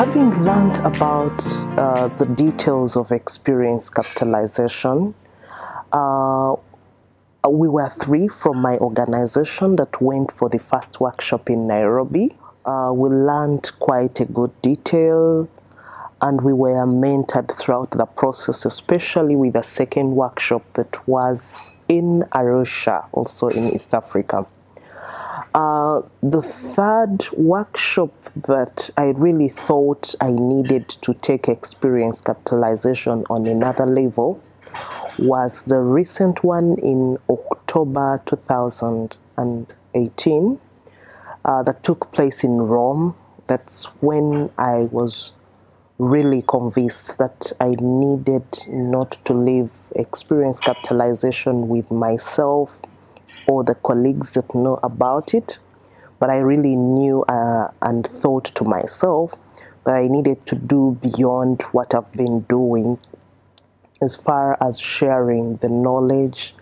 Having learned about the details of experience capitalization, we were 3 from my organization that went for the first workshop in Nairobi. We learned quite a good detail, and we were mentored throughout the process, especially with the second workshop that was in Arusha, also in East Africa. The third workshop that I really thought I needed to take experience capitalization on another level was the recent one in October 2018 that took place in Rome. That's when I was really convinced that I needed not to leave experience capitalization with myself or the colleagues that know about it, but I really knew and thought to myself that I needed to do beyond what I've been doing as far as sharing the knowledge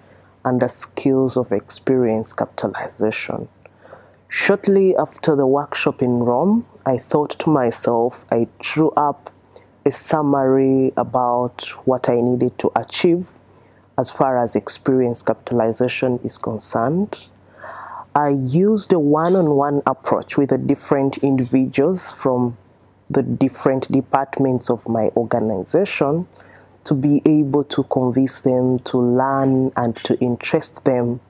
and the skills of experience capitalization. Shortly after the workshop in Rome, I thought to myself, I drew up a summary about what I needed to achieve as far as experience capitalization is concerned. I used a one-on-one approach with the different individuals from the different departments of my organization to be able to convince them to learn and to interest them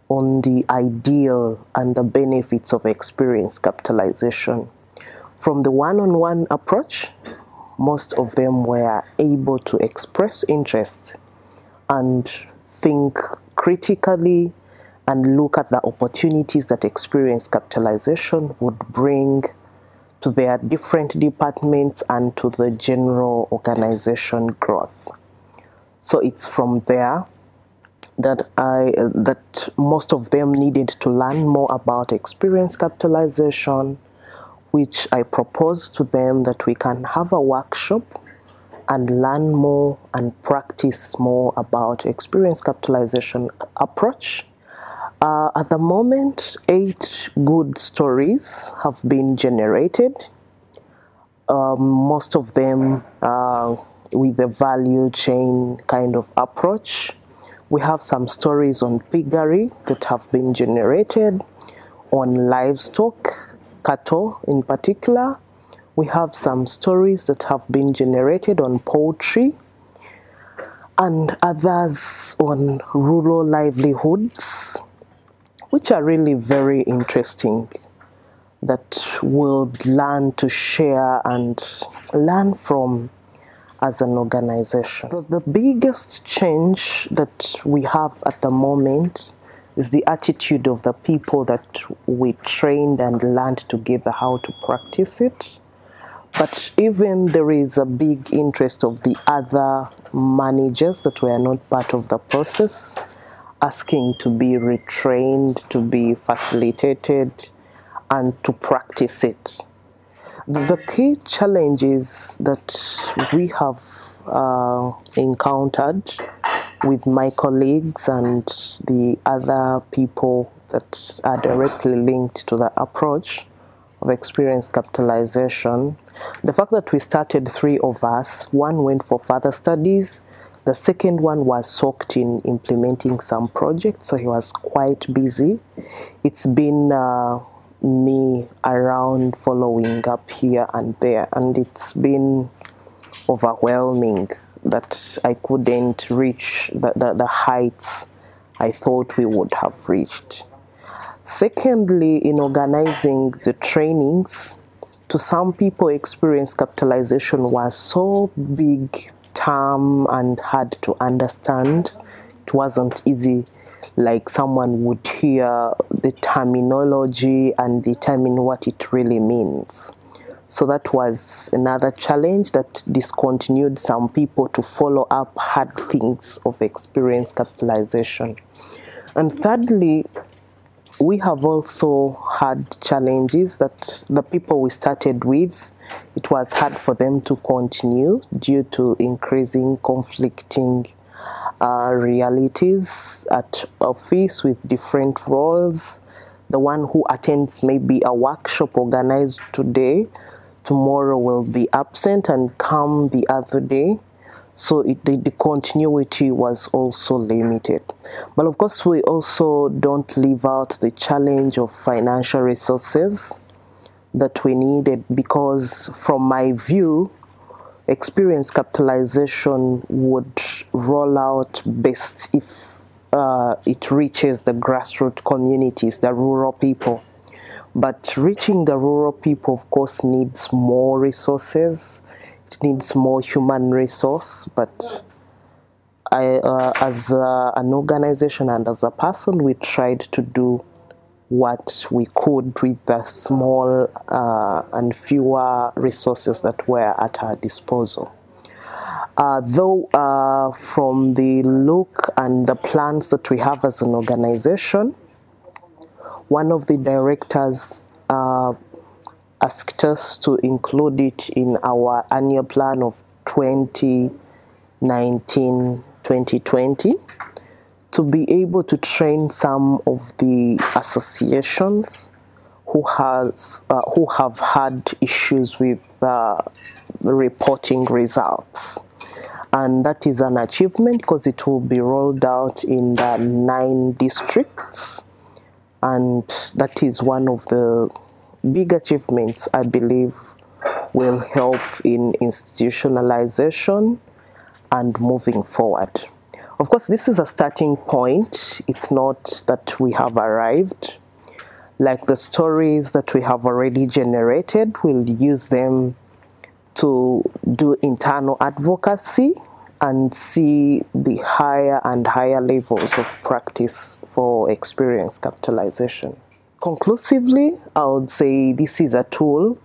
on the ideal and the benefits of experience capitalization. From the one-on-one approach, most of them were able to express interest and think critically and look at the opportunities that experience capitalization would bring to their different departments and to the general organization growth. So it's from there that most of them needed to learn more about experience capitalization, which I proposed to them that we can have a workshop and learn more and practice more about experience capitalization approach. At the moment, 8 good stories have been generated, most of them with the value chain kind of approach. We have some stories on piggery that have been generated, on livestock, cattle in particular. We have some stories that have been generated on poultry, and others on rural livelihoods, which are really very interesting, that we'll learn to share and learn from as an organization. The biggest change that we have at the moment is the attitude of the people that we trained and learned together how to practice it. But even there is a big interest of the other managers that were not part of the process, asking to be retrained, to be facilitated, and to practice it. The key challenges that we have encountered with my colleagues and the other people that are directly linked to the approach of experience capitalization, the fact that we started 3 of us, one went for further studies, the second one was soaked in implementing some projects, so he was quite busy. It's been me around following up here and there, and it's been overwhelming that I couldn't reach the heights I thought we would have reached. Secondly, in organizing the trainings, to some people, experience capitalization was so big term and hard to understand. It wasn't easy, like someone would hear the terminology and determine what it really means. So that was another challenge that discontinued some people to follow up hard things of experience capitalization. And thirdly, we have also had challenges that the people we started with, it was hard for them to continue due to increasing conflicting realities at office with different roles. The one who attends maybe a workshop organized today tomorrow will be absent and come the other day. So the continuity was also limited. But of course, we also don't leave out the challenge of financial resources that we needed, because from my view, experience capitalization would roll out best if it reaches the grassroots communities, the rural people. But reaching the rural people, of course, needs more resources. It needs more human resource. But as an organization and as a person, we tried to do what we could with the small and fewer resources that were at our disposal. Though from the look and the plans that we have as an organization, one of the directors asked us to include it in our annual plan of 2019-2020 to be able to train some of the associations who have had issues with reporting results. And that is an achievement because it will be rolled out in the 9 districts. And that is one of the big achievements I believe will help in institutionalization and moving forward. Of course, this is a starting point. It's not that we have arrived. Like the stories that we have already generated, we'll use them to do internal advocacy and see the higher and higher levels of practice for experience capitalization. Conclusively, I would say this is a tool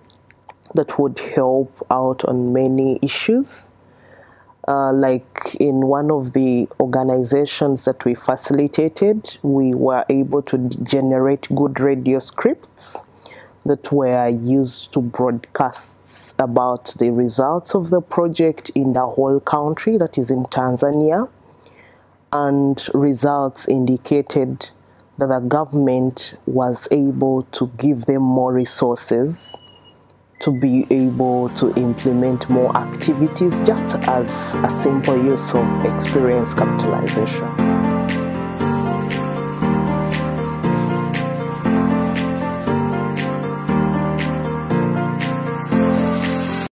that would help out on many issues. Like in one of the organizations that we facilitated, we were able to generate good radio scripts that were used to broadcast about the results of the project in the whole country, that is in Tanzania. And results indicated that the government was able to give them more resources to be able to implement more activities, just as a simple use of experience capitalization.